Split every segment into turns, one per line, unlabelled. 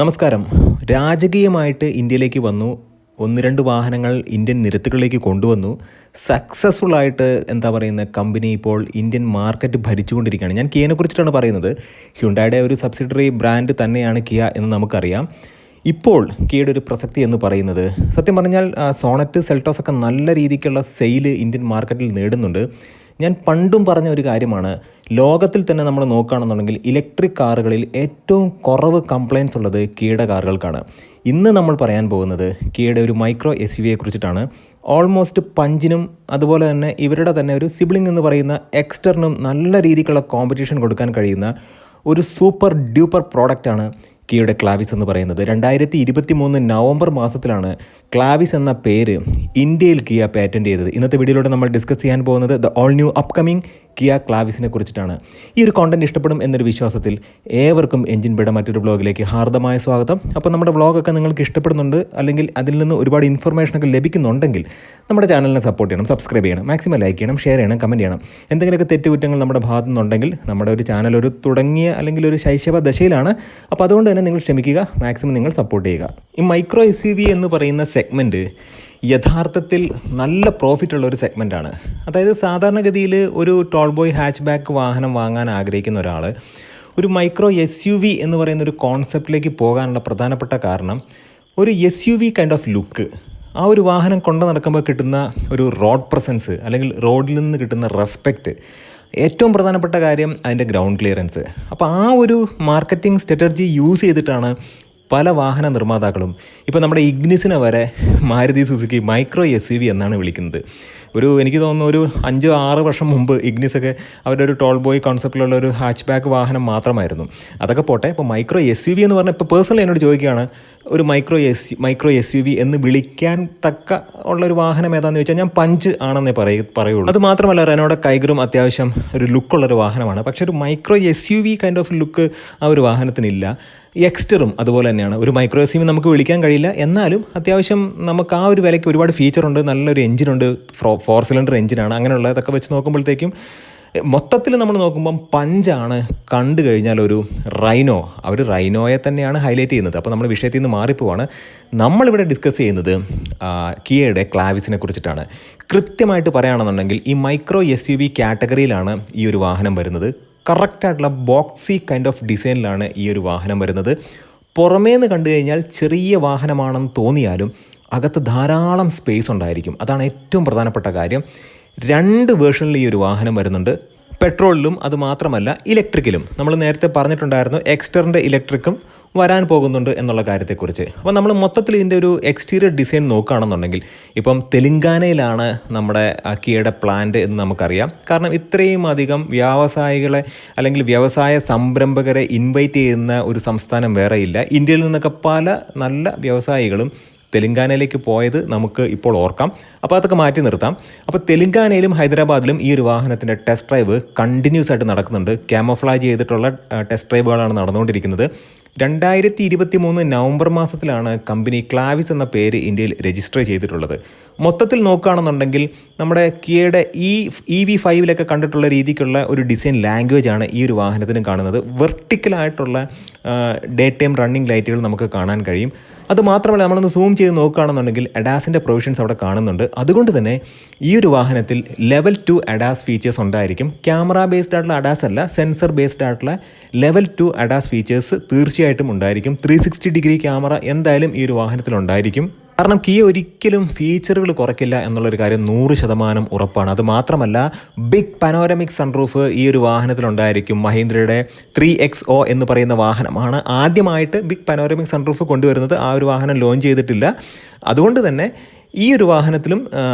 നമസ്കാരം. രാജകീയമായിട്ട് ഇന്ത്യയിലേക്ക് വന്നു. ഒന്ന് രണ്ട് വാഹനങ്ങൾ ഇന്ത്യൻ നിരത്തുകളിലേക്ക് കൊണ്ടുവന്നു. സക്സസ്ഫുള്ളായിട്ട് കമ്പനി ഇപ്പോൾ ഇന്ത്യൻ മാർക്കറ്റ് ഭരിച്ചുകൊണ്ടിരിക്കുകയാണ്. ഞാൻ കിയനെ കുറിച്ചിട്ടാണ് പറയുന്നത്. ഹ്യുണ്ടായുടെ ഒരു സബ്സിഡറി ബ്രാൻഡ് തന്നെയാണ് കിയ എന്ന് നമുക്കറിയാം. ഇപ്പോൾ കിയയുടെ ഒരു പ്രസക്തി എന്ന് പറയുന്നത്, സത്യം പറഞ്ഞാൽ സോണറ്റ്, സെൽട്ടോസ് ഒക്കെ നല്ല രീതിക്കുള്ള സെയിൽ ഇന്ത്യൻ മാർക്കറ്റിൽ നേടുന്നുണ്ട്. ഞാൻ പണ്ടും പറഞ്ഞ ഒരു കാര്യമാണ്, ലോകത്തിൽ തന്നെ നമ്മൾ നോക്കുകയാണെന്നുണ്ടെങ്കിൽ ഇലക്ട്രിക് കാറുകളിൽ ഏറ്റവും കുറവ് കംപ്ലയിൻസ് ഉള്ളത് കിയയുടെ കാറുകൾക്കാണ്. ഇന്ന് നമ്മൾ പറയാൻ പോകുന്നത് കിയയുടെ ഒരു മൈക്രോ SUV കുറിച്ചിട്ടാണ്. ഓൾമോസ്റ്റ് പഞ്ചിനും അതുപോലെ തന്നെ ഇവരുടെ തന്നെ ഒരു സിബ്ലിംഗ് എന്ന് പറയുന്ന എക്സ്റ്ററിനും നല്ല രീതിക്കുള്ള കോമ്പറ്റീഷൻ കൊടുക്കാൻ കഴിയുന്ന ഒരു സൂപ്പർ ഡ്യൂപ്പർ പ്രോഡക്റ്റാണ് കിയയുടെ ക്ലാവിസ് എന്ന് പറയുന്നത്. 2023 നവംബർ മാസത്തിലാണ് ക്ലാവിസ് എന്ന പേര് ഇന്ത്യയിൽ കിയ പാറ്റൻറ്റ് ചെയ്തത്. ഇന്നത്തെ വീഡിയോയിലൂടെ നമ്മൾ ഡിസ്കസ് ചെയ്യാൻ പോകുന്നത് the all new upcoming Kia ക്ലാവിസിനെ കുറിച്ചിട്ടാണ്. ഈ ഒരു കോണ്ടന്റ് ഇഷ്ടപ്പെടും എന്നൊരു വിശ്വാസത്തിൽ ഏവർക്കും എഞ്ചിൻ ബിയുടെ മറ്റൊരു വ്ളോഗിലേക്ക് ഹാർദമായ സ്വാഗതം. അപ്പോൾ നമ്മുടെ വ്ളോഗൊക്കെ നിങ്ങൾക്ക് ഇഷ്ടപ്പെടുന്നുണ്ട്, അല്ലെങ്കിൽ അതിൽ നിന്ന് ഒരുപാട് ഇൻഫർമേഷനൊക്കെ ലഭിക്കുന്നുണ്ടെങ്കിൽ നമ്മുടെ ചാനലിനെ സപ്പോർട്ട് ചെയ്യണം, സബ്സ്ക്രൈബ് ചെയ്യണം, മാക്സിമം ലൈക്ക് ചെയ്യണം, ഷെയർ ചെയ്യണം, കമൻറ്റ് ചെയ്യണം. എന്തെങ്കിലുമൊക്കെ തെറ്റുകുറ്റങ്ങൾ നമ്മുടെ ഭാഗത്തു നിന്നുണ്ടെങ്കിൽ നമ്മുടെ ഒരു ചാനൽ ഒരു തുടങ്ങിയ അല്ലെങ്കിൽ ഒരു ശൈശവ ദശയിലാണ്. അപ്പോൾ അതുകൊണ്ട് തന്നെ നിങ്ങൾ ക്ഷമിക്കുക, മാക്സിമം നിങ്ങൾ സപ്പോർട്ട് ചെയ്യുക. ഈ മൈക്രോ SUV എന്ന് പറയുന്ന സെഗ്മെൻറ്റ് യഥാർത്ഥത്തിൽ നല്ല പ്രോഫിറ്റ് ഉള്ള ഒരു സെഗ്മെൻറ്റാണ്. അതായത് സാധാരണഗതിയിൽ ഒരു ടോൾ ബോയ് ഹാച്ച് ബാക്ക് വാഹനം വാങ്ങാൻ ആഗ്രഹിക്കുന്ന ഒരാൾ ഒരു മൈക്രോ SUV എന്ന് പറയുന്ന ഒരു കോൺസെപ്റ്റിലേക്ക് പോകാനുള്ള പ്രധാനപ്പെട്ട കാരണം, ഒരു SUV കൈൻഡ് ഓഫ് ലുക്ക്, ആ ഒരു വാഹനം കൊണ്ടു നടക്കുമ്പോൾ കിട്ടുന്ന ഒരു റോഡ് പ്രസൻസ്, അല്ലെങ്കിൽ റോഡിൽ നിന്ന് കിട്ടുന്ന റെസ്പെക്റ്റ്, ഏറ്റവും പ്രധാനപ്പെട്ട കാര്യം അതിൻ്റെ ഗ്രൗണ്ട് ക്ലിയറൻസ്. അപ്പോൾ ആ ഒരു മാർക്കറ്റിംഗ് സ്ട്രാറ്റജി യൂസ് ചെയ്തിട്ടാണ് പല വാഹന നിർമ്മാതാക്കളും, ഇപ്പോൾ നമ്മുടെ ഇഗ്നിസിനെ വരെ മാരുതി സുസുക്കി മൈക്രോ SUV എന്നാണ് വിളിക്കുന്നത്. എനിക്ക് തോന്നുന്നു ഒരു 5-6 വർഷം മുമ്പ് ഇഗ്നിസൊക്കെ അവരുടെ ഒരു ടോൾ ബോയ് കോൺസെപ്റ്റിലുള്ള ഒരു ഹാച്ച് ബാക്ക് വാഹനം മാത്രമായിരുന്നു. അതൊക്കെ പോട്ടെ, ഇപ്പോൾ മൈക്രോ SUV എന്ന് പറഞ്ഞാൽ ഇപ്പോൾ പേഴ്സണലി എന്നോട് ചോദിക്കുകയാണ്, ഒരു മൈക്രോ SUV എന്ന് വിളിക്കാൻ തക്ക ഉള്ളൊരു വാഹനം ഏതാണെന്ന് ചോദിച്ചാൽ ഞാൻ പഞ്ച് ആണെന്നേ പറയുള്ളൂ. അത് മാത്രമല്ല, റെനോയുടെ കൈഗറും അത്യാവശ്യം ഒരു ലുക്കുള്ളൊരു വാഹനമാണ്. പക്ഷേ ഒരു micro SUV kind of look ആ ഒരു വാഹനത്തിനില്ല. എക്സ്റ്ററും അതുപോലെ തന്നെയാണ്. ഒരു മൈക്രോ SUV നമുക്ക് വിളിക്കാൻ കഴിയില്ല, എന്നാലും അത്യാവശ്യം നമുക്ക് ആ ഒരു വിലയ്ക്ക് ഒരുപാട് ഫീച്ചറുണ്ട്, നല്ലൊരു എഞ്ചിനുണ്ട്, 4 സിലിണ്ടർ എഞ്ചിനാണ്. അങ്ങനെയുള്ളതൊക്കെ വെച്ച് നോക്കുമ്പോഴത്തേക്കും മൊത്തത്തിൽ നമ്മൾ നോക്കുമ്പം പഞ്ചാണ് കണ്ടു കഴിഞ്ഞാൽ ഒരു റൈനോ. അവർ റൈനോയെ തന്നെയാണ് ഹൈലൈറ്റ് ചെയ്യുന്നത്. അപ്പോൾ നമ്മൾ വിഷയത്തിൽ നിന്ന് മാറിപ്പോവാണ്. നമ്മളിവിടെ ഡിസ്കസ് ചെയ്യുന്നത് കിയയുടെ ക്ലാവിസിനെ കുറിച്ചിട്ടാണ്. കൃത്യമായിട്ട് പറയുകയാണെന്നുണ്ടെങ്കിൽ ഈ മൈക്രോ SUV കാറ്റഗറിയിലാണ് ഈ ഒരു വാഹനം വരുന്നത്. കറക്റ്റായിട്ടുള്ള ബോക്സി കൈൻഡ് ഓഫ് ഡിസൈനിലാണ് ഈ ഒരു വാഹനം വരുന്നത്. പുറമേന്ന് കണ്ടു കഴിഞ്ഞാൽ ചെറിയ വാഹനമാണെന്ന് തോന്നിയാലും അകത്ത് ധാരാളം സ്പേസ് ഉണ്ടായിരിക്കും. അതാണ് ഏറ്റവും പ്രധാനപ്പെട്ട കാര്യം. 2 വേർഷനിൽ ഈ ഒരു വാഹനം വരുന്നുണ്ട്, പെട്രോളിലും അതുമാത്രമല്ല ഇലക്ട്രിക്കലും. നമ്മൾ നേരത്തെ പറഞ്ഞിട്ടുണ്ടായിരുന്നു എക്സ്റ്ററിൻ്റെ ഇലക്ട്രിക്കും വരാൻ പോകുന്നുണ്ട് എന്നുള്ള കാര്യത്തെക്കുറിച്ച്. അപ്പോൾ നമ്മൾ മൊത്തത്തിൽ ഇതിൻ്റെ ഒരു എക്സ്റ്റീരിയർ ഡിസൈൻ നോക്കുകയാണെന്നുണ്ടെങ്കിൽ, ഇപ്പം തെലുങ്കാനയിലാണ് നമ്മുടെ കിയയുടെ പ്ലാന്റ് എന്ന് നമുക്കറിയാം. കാരണം ഇത്രയും അധികം വ്യാവസായികളെ അല്ലെങ്കിൽ വ്യവസായ സംരംഭകരെ ഇൻവൈറ്റ് ചെയ്യുന്ന ഒരു സംസ്ഥാനം വേറെയില്ല. ഇന്ത്യയിൽ നിന്നൊക്കെ പല നല്ല വ്യവസായികളും തെലുങ്കാനയിലേക്ക് പോയത് നമുക്ക് ഇപ്പോൾ ഓർക്കാം. അപ്പോൾ അതൊക്കെ മാറ്റി നിർത്താം. അപ്പോൾ തെലുങ്കാനയിലും ഹൈദരാബാദിലും ഈ ഒരു വാഹനത്തിൻ്റെ ടെസ്റ്റ് ഡ്രൈവ് കണ്ടിന്യൂസ് ആയിട്ട് നടക്കുന്നുണ്ട്. ക്യാമോഫ്ലാജ് ചെയ്തിട്ടുള്ള ടെസ്റ്റ് ഡ്രൈവുകളാണ് നടന്നുകൊണ്ടിരിക്കുന്നത്. 2023 നവംബർ മാസത്തിലാണ് കമ്പനി ക്ലാവിസ് എന്ന പേര് ഇന്ത്യയിൽ രജിസ്റ്റർ ചെയ്തിട്ടുള്ളത്. മൊത്തത്തിൽ നോക്കുകയാണെന്നുണ്ടെങ്കിൽ നമ്മുടെ കിയയുടെ EV5 കണ്ടിട്ടുള്ള രീതിക്കുള്ള ഒരു ഡിസൈൻ ലാംഗ്വേജ് ആണ് ഈ ഒരു വാഹനത്തിനും കാണുന്നത്. വെർട്ടിക്കലായിട്ടുള്ള ഡേ ടൈം റണ്ണിങ് ലൈറ്റുകൾ നമുക്ക് കാണാൻ കഴിയും. അതുമാത്രമല്ല, നമ്മളൊന്ന് സൂം ചെയ്ത് നോക്കുകയാണെന്നുണ്ടെങ്കിൽ അഡാസിൻ്റെ പ്രൊവിഷൻസ് അവിടെ കാണുന്നുണ്ട്. അതുകൊണ്ട് തന്നെ ഈ ഒരു വാഹനത്തിൽ ലെവൽ 2 അഡാസ് ഫീച്ചേഴ്സ് ഉണ്ടായിരിക്കും. ക്യാമറ ബേസ്ഡ് ആയിട്ടുള്ള അഡാസ് അല്ല, സെൻസർ ബേസ്ഡ് ആയിട്ടുള്ള ലെവൽ 2 അഡാസ് ഫീച്ചേഴ്സ് തീർച്ചയായിട്ടും ഉണ്ടായിരിക്കും. 360 ഡിഗ്രി ക്യാമറ എന്തായാലും ഈ ഒരു വാഹനത്തിൽ ഉണ്ടായിരിക്കും. കാരണം കിയ ഒരിക്കലും ഫീച്ചറുകൾ കുറയ്ക്കില്ല എന്നുള്ളൊരു കാര്യം 100% ഉറപ്പാണ്. അത് മാത്രമല്ല, ബിഗ് പനോരമിക് സൺറൂഫ് ഈ ഒരു വാഹനത്തിലുണ്ടായിരിക്കും. മഹീന്ദ്രയുടെ 3XO എന്ന് പറയുന്ന വാഹനമാണ് ആദ്യമായിട്ട് ബിഗ് പനോരമിക് സൺറൂഫ് കൊണ്ടുവരുന്നത്. ആ ഒരു വാഹനം ലോഞ്ച് ചെയ്തിട്ടില്ല. അതുകൊണ്ട് തന്നെ ഈ ഒരു വാഹനത്തിലും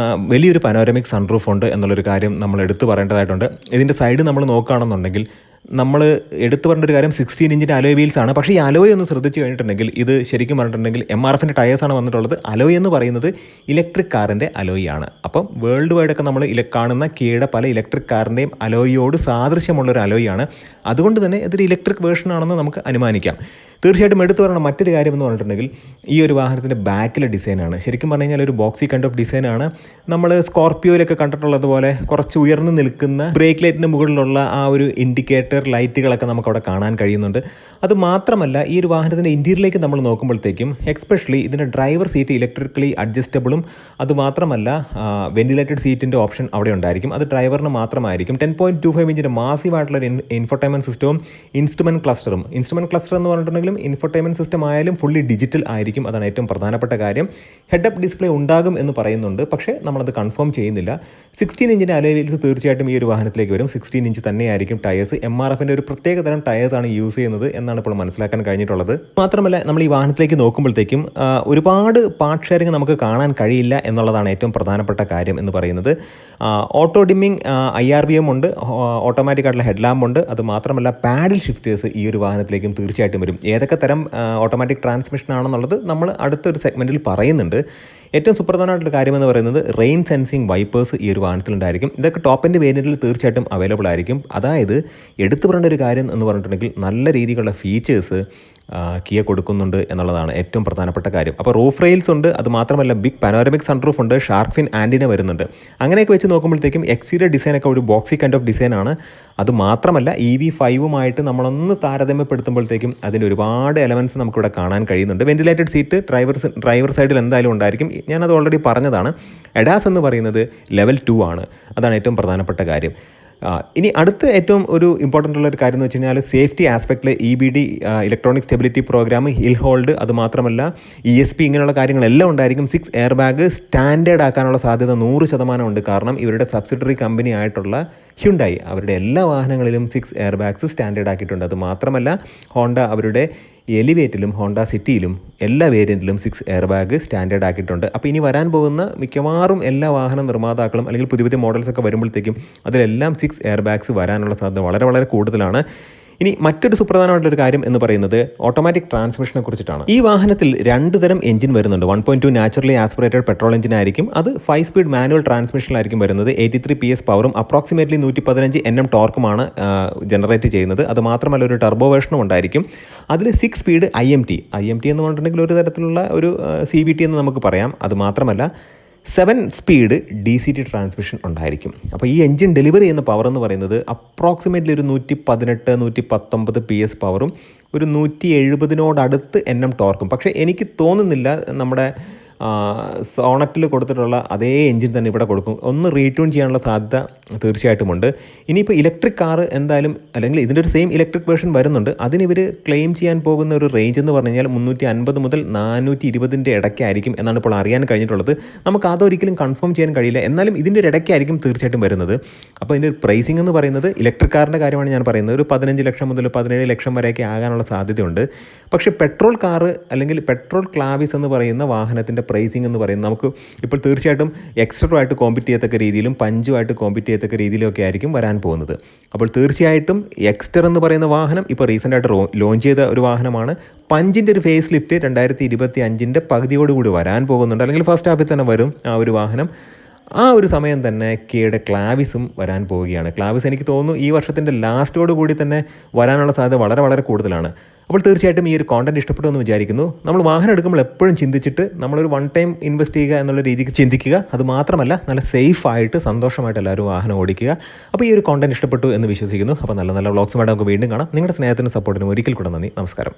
വലിയൊരു പനോരമിക് സൺറൂഫ് ഉണ്ട് എന്നുള്ളൊരു കാര്യം നമ്മൾ എടുത്തു പറയേണ്ടതായിട്ടുണ്ട്. ഇതിൻ്റെ സൈഡ് നമ്മൾ നോക്കുകയാണെന്നുണ്ടെങ്കിൽ നമ്മൾ എടുത്തു പറഞ്ഞ ഒരു കാര്യം 16 ഇഞ്ചിൻ്റെ അലോയ് വീൽസ് ആണ്. പക്ഷേ ഈ അലോയ് ഒന്ന് ശ്രദ്ധിച്ച് കഴിഞ്ഞിട്ടുണ്ടെങ്കിൽ ഇത് ശരിക്കും പറഞ്ഞിട്ടുണ്ടെങ്കിൽ MRFൻ്റെ ടയേഴ്സാണ് വന്നിട്ടുള്ളത്. അലോയ് എന്ന് പറയുന്നത് ഇലക്ട്രിക് കാറിൻ്റെ അലോയ് ആണ്. അപ്പം വേൾഡ് വൈഡൊക്കെ നമ്മൾ കാണുന്ന കിയയുടെ പല ഇലക്ട്രിക് കാറിൻ്റെയും അലോയിയോട് സാദൃശ്യമുള്ളൊരു അലോയ് ആണ്. അതുകൊണ്ട് തന്നെ ഇതൊരു ഇലക്ട്രിക് വേർഷൻ ആണെന്ന് നമുക്ക് അനുമാനിക്കാം. തീർച്ചയായിട്ടും എടുത്തു പറയണം മറ്റൊരു കാര്യം എന്ന് പറഞ്ഞിട്ടുണ്ടെങ്കിൽ ഈ ഒരു വാഹനത്തിൻ്റെ ബാക്കിലെ ഡിസൈനാണ്. ശരിക്കും പറഞ്ഞു കഴിഞ്ഞാൽ ഒരു ബോക്സി കൈൻഡ് ഓഫ് ഡിസൈനാണ്. നമ്മൾ സ്കോർപ്പിയോയിലൊക്കെ കണ്ടിട്ടുള്ളതുപോലെ കുറച്ച് ഉയർന്നു നിൽക്കുന്ന ബ്രേക്ക് ലൈറ്റിന് മുകളിലുള്ള ആ ഒരു ഇൻഡിക്കേറ്റർ ലൈറ്റുകളൊക്കെ നമുക്കവിടെ കാണാൻ കഴിയുന്നുണ്ട്. അത് മാത്രമല്ല ഈ ഒരു വാഹനത്തിൻ്റെ ഇൻറ്റീരിയറിലേക്ക് നമ്മൾ നോക്കുമ്പോഴത്തേക്കും എക്സ്പെഷ്യലി ഇതിൻ്റെ ഡ്രൈവർ സീറ്റ് ഇലക്ട്രിക്കലി അഡ്ജസ്റ്റബിളും അതുമാത്രമല്ല വെന്റിലേറ്റഡ് സീറ്റിൻ്റെ ഓപ്ഷൻ അവിടെ ഉണ്ടായിരിക്കും. അത് ഡ്രൈവറിന് മാത്രമായിരിക്കും. 10.25 ഇഞ്ചിൻ്റെ മാസീവായിട്ടുള്ള ഇൻഫോർടൈൻമെൻറ്റ് സിസ്റ്റവും ഇൻസ്ട്രുമെൻറ്റ് ക്ലസ്റ്ററും. ഇൻസ്ട്രുമെൻറ്റ് ക്ലസ്റ്റർ എന്ന് പറഞ്ഞിട്ടുണ്ടെങ്കിലും ഇൻഫോർടൈൻമെൻറ്റ് സിസ്റ്റം ആയാലും ഫുള്ളി ഡിജിറ്റൽ ആയിരിക്കും. അതാണ് ഏറ്റവും പ്രധാനപ്പെട്ട കാര്യം. ഹെഡ് അപ്പ് ഡിസ്പ്ലേ ഉണ്ടാകും എന്ന് പറയുന്നുണ്ട്, പക്ഷേ നമ്മളത് കൺഫേം ചെയ്യുന്നില്ല. 16 ഇഞ്ചിൻ്റെ അലോയ് വീൽസ് തീർച്ചയായിട്ടും ഈ ഒരു വാഹനത്തിലേക്ക് വരും. 16 ഇഞ്ച് തന്നെയായിരിക്കും ടയേഴ്സ്. MRFൻ്റെ ഒരു പ്രത്യേക തരം ടയേഴ്സാണ് യൂസ് ചെയ്യുന്നത് എന്നാണ് ഇപ്പോൾ മനസ്സിലാക്കാൻ കഴിഞ്ഞിട്ടുള്ളത്. മാത്രമല്ല നമ്മൾ ഈ വാഹനത്തിലേക്ക് നോക്കുമ്പോഴത്തേക്കും ഒരുപാട് പാർട്ട് ഷെയറിങ് നമുക്ക് കാണാൻ കഴിയില്ല എന്നുള്ളതാണ് ഏറ്റവും പ്രധാനപ്പെട്ട കാര്യം എന്ന് പറയുന്നത്. ഓട്ടോ ഡിമ്മിങ് IRBM ഉണ്ട്, ഓട്ടോമാറ്റിക് ആയിട്ടുള്ള ഹെഡ് ലാമ്പ് ഉണ്ട്. അത് മാത്രമല്ല പാഡിൽ ഷിഫ്റ്റേഴ്സ് ഈ ഒരു വാഹനത്തിലേക്കും തീർച്ചയായിട്ടും വരും. ഏതൊക്കെ തരം ഓട്ടോമാറ്റിക് ട്രാൻസ്മിഷൻ ആണെന്നുള്ളത് നമ്മൾ അടുത്തൊരു സെഗ്മെൻറ്റിൽ പറയുന്നുണ്ട്. ഏറ്റവും സുപ്രധാനമായിട്ടുള്ള കാര്യമെന്ന് പറയുന്നത് റെയിൻ സെൻസിങ് വൈപ്പേഴ്സ് ഈ ഒരു വാഹനത്തിലുണ്ടായിരിക്കും. ഇതൊക്കെ ടോപ്പ് എൻഡ് വേരിയൻറ്റിൽ തീർച്ചയായിട്ടും അവൈലബിൾ ആയിരിക്കും. അതായത് എടുത്തു പറയേണ്ട ഒരു കാര്യം എന്ന് പറഞ്ഞിട്ടുണ്ടെങ്കിൽ നല്ല രീതിയിലുള്ള ഫീച്ചേഴ്സ് കിയ കൊടുക്കുന്നുണ്ട് എന്നുള്ളതാണ് ഏറ്റവും പ്രധാനപ്പെട്ട കാര്യം. അപ്പോൾ റൂഫ് റെയിൽസ് ഉണ്ട്, അത് മാത്രമല്ല ബിഗ് പനോരമിക് സൺറൂഫ് ഉണ്ട്, ഷാർക്ക് ഫിൻ ആൻറ്റിന വരുന്നുണ്ട്. അങ്ങനെയൊക്കെ വെച്ച് നോക്കുമ്പോഴത്തേക്കും എക്സ്റ്റീരിയർ ഡിസൈനൊക്കെ ഒരു ബോക്സി കൈൻഡ് ഓഫ് ഡിസൈനാണ്. അത് മാത്രമല്ല EV5 നമ്മളൊന്ന് താരതമ്യപ്പെടുത്തുമ്പോഴത്തേക്കും അതിൻ്റെ ഒരുപാട് എലമെൻറ്റ്സ് നമുക്കിവിടെ കാണാൻ കഴിയുന്നുണ്ട്. വെന്റിലേറ്റഡ് സീറ്റ് ഡ്രൈവർ സൈഡിൽ എന്തായാലും ഉണ്ടായിരിക്കും. ഞാനത് ഓൾറെഡി പറഞ്ഞതാണ്. എഡാസ് എന്ന് പറയുന്നത് ലെവൽ 2 ആണ്. അതാണ് ഏറ്റവും പ്രധാനപ്പെട്ട കാര്യം. ഇനി അടുത്ത ഏറ്റവും ഒരു ഇമ്പോർട്ടൻ്റ് ഉള്ള ഒരു കാര്യം എന്ന് വെച്ച് കഴിഞ്ഞാൽ സേഫ്റ്റി ആസ്പെക്റ്റിൽ EBD electronic stability program, hill hold, അത് മാത്രമല്ല ESP ഇങ്ങനെയുള്ള കാര്യങ്ങളെല്ലാം ഉണ്ടായിരിക്കും. 6 എയർ ബാഗ് സ്റ്റാൻഡേർഡ് ആക്കാനുള്ള സാധ്യത 100% ഉണ്ട്. കാരണം ഇവരുടെ സബ്സിഡറി കമ്പനി ആയിട്ടുള്ള ഹ്യുണ്ടായി അവരുടെ എല്ലാ വാഹനങ്ങളിലും 6 എയർ ബാഗ്സ് സ്റ്റാൻഡേർഡ് ആക്കിയിട്ടുണ്ട്. അത് മാത്രമല്ല ഹോണ്ട അവരുടെ എലിവേറ്റിലും ഹോണ്ട സിറ്റിയിലും എല്ലാ വേരിയൻറ്റിലും 6 എയർ ബാഗ് സ്റ്റാൻഡേർഡ് ആക്കിയിട്ടുണ്ട്. അപ്പോൾ ഇനി വരാൻ പോകുന്ന മിക്കവാറും എല്ലാ വാഹന നിർമ്മാതാക്കളും അല്ലെങ്കിൽ പുതിയ പുതിയ മോഡൽസൊക്കെ വരുമ്പോഴത്തേക്കും അതിലെല്ലാം 6 എയർ ബാഗ്സ് വരാനുള്ള സാധ്യത വളരെ വളരെ കൂടുതലാണ്. ഇനി മറ്റൊരു സുപ്രധാനമായിട്ടൊരു കാര്യം എന്ന് പറയുന്നത് ഓട്ടോമാറ്റിക് ട്രാൻസ്മിഷനെ കുറിച്ചിട്ടാണ്. ഈ വാഹനത്തിൽ 2 തരം എഞ്ചിൻ വരുന്നുണ്ട്. 1.2 നാച്ചുറലി ആസ്പിറേറ്റഡ് പെട്രോൾ എഞ്ചിൻ ആയിരിക്കും. അത് 5 സ്പീഡ് മാനുവൽ ട്രാൻസ്മിഷനിലായിരിക്കും വരുന്നത്. 83 PS പവറും അപ്രോക്സിമേറ്റ്ലി 115 Nm ടോർക്കുമാണ് ജനറേറ്റ് ചെയ്യുന്നത്. അത് മാത്രമല്ല ഒരു ടർബോ വേർഷനും ഉണ്ടായിരിക്കും. അതിൽ 6 സ്പീഡ് IMT എന്ന് പറഞ്ഞിട്ടുണ്ടെങ്കിൽ ഒരു തരത്തിലുള്ള ഒരു CVT എന്ന് നമുക്ക് പറയാം. അത് മാത്രമല്ല 7 സ്പീഡ് DCT ട്രാൻസ്മിഷൻ ഉണ്ടായിരിക്കും. അപ്പോൾ ഈ എൻജിൻ ഡെലിവറി ചെയ്യുന്ന പവർ എന്ന് പറയുന്നത് അപ്രോക്സിമേറ്റ്ലി ഒരു 118-119 PS പവറും ഒരു 170 Nm ടോർക്കും. പക്ഷേ എനിക്ക് തോന്നുന്നില്ല നമ്മുടെ സോണറ്റിൽ കൊടുത്തിട്ടുള്ള അതേ എൻജിൻ തന്നെ ഇവിടെ കൊടുക്കും. ഒന്ന് റീട്യൂൺ ചെയ്യാനുള്ള സാധ്യത തീർച്ചയായിട്ടുമുണ്ട്. ഇനിയിപ്പോൾ ഇലക്ട്രിക് കാർ എന്തായാലും അല്ലെങ്കിൽ ഇതിൻ്റെ ഒരു സെയിം ഇലക്ട്രിക് വേർഷൻ വരുന്നുണ്ട്. അതിനിവർ ക്ലെയിം ചെയ്യാൻ പോകുന്ന ഒരു റേഞ്ച് എന്ന് പറഞ്ഞു കഴിഞ്ഞാൽ 350 മുതൽ 420 ഇടയ്ക്കായിരിക്കും എന്നാണ് ഇപ്പോൾ അറിയാൻ കഴിഞ്ഞിട്ടുള്ളത്. നമുക്ക് അതൊരിക്കലും കൺഫേം ചെയ്യാൻ കഴിയില്ല. എന്നാലും ഇതിൻ്റെ ഒരു ഇടയ്ക്കായിരിക്കും തീർച്ചയായിട്ടും വരുന്നത്. അപ്പോൾ ഇതിൻ്റെ ഒരു പ്രൈസിംഗ് എന്ന് പറയുന്നത് ഇലക്ട്രിക് കാറിൻ്റെ കാര്യമാണ് ഞാൻ പറയുന്നത്. ഒരു 15 ലക്ഷം മുതൽ 17 ലക്ഷം വരെയൊക്കെ ആകാനുള്ള സാധ്യതയുണ്ട്. പക്ഷേ പെട്രോൾ കാർ അല്ലെങ്കിൽ പെട്രോൾ ക്ലാവിസ് എന്ന് പറയുന്ന വാഹനത്തിൻ്റെ പ്രൈസിംഗ് എന്ന് പറയുന്നത് നമുക്ക് ഇപ്പോൾ തീർച്ചയായിട്ടും എക്സ്റ്ററുമായിട്ട് കോമ്പീറ്റ് ചെയ്യത്തക്ക രീതിയിലും പഞ്ചുമായിട്ട് കോമ്പീറ്റ് ചെയ്യത്തക്ക രീതിയിലൊക്കെ ആയിരിക്കും വരാൻ പോകുന്നത്. അപ്പോൾ തീർച്ചയായിട്ടും എക്സ്റ്റർ എന്ന് പറയുന്ന വാഹനം ഇപ്പോൾ റീസെൻ്റായിട്ട് ലോഞ്ച് ചെയ്ത ഒരു വാഹനമാണ്. പഞ്ചിൻ്റെ ഒരു ഫേസ് ലിഫ്റ്റ് 2025 പകുതിയോടുകൂടി വരാൻ പോകുന്നുണ്ട്, അല്ലെങ്കിൽ ഫസ്റ്റ് ഹാഫിൽ തന്നെ വരും ആ ഒരു വാഹനം. ആ ഒരു സമയം തന്നെ കിയയുടെ ക്ലാവിസും വരാൻ പോവുകയാണ്. ക്ലാവിസ് എനിക്ക് തോന്നുന്നു ഈ വർഷത്തിൻ്റെ ലാസ്റ്റോട് കൂടി തന്നെ വരാനുള്ള സാധ്യത വളരെ വളരെ കൂടുതലാണ്. അപ്പോൾ തീർച്ചയായിട്ടും ഈ ഒരു കോണ്ടന്റ് ഇഷ്ടപ്പെട്ടു എന്ന് വിചാരിക്കുന്നു. നമ്മൾ വാഹനം എടുക്കുമ്പോൾ എപ്പോഴും ചിന്തിച്ചിട്ട് നമ്മളൊരു വൺ ടൈം ഇൻവെസ്റ്റ് ചെയ്യുക എന്നുള്ള രീതിക്ക് ചിന്തിക്കുക. അത് മാത്രമല്ല നല്ല സേഫായിട്ട് സന്തോഷമായിട്ട് എല്ലാവരും വാഹനം ഓടിക്കുക. അപ്പോൾ ഈ ഒരു കോണ്ടന്റ് ഇഷ്ടപ്പെട്ടു എന്ന് വിശ്വസിക്കുന്നു. അപ്പോൾ നല്ല നല്ല വ്ളോഗ്സുമായിട്ട് നമുക്ക് വീണ്ടും കാണാം. നിങ്ങളുടെ സ്നേഹത്തിനും സപ്പോർട്ടിനും ഒരിക്കൽ കൂടെ നന്ദി. നമസ്കാരം.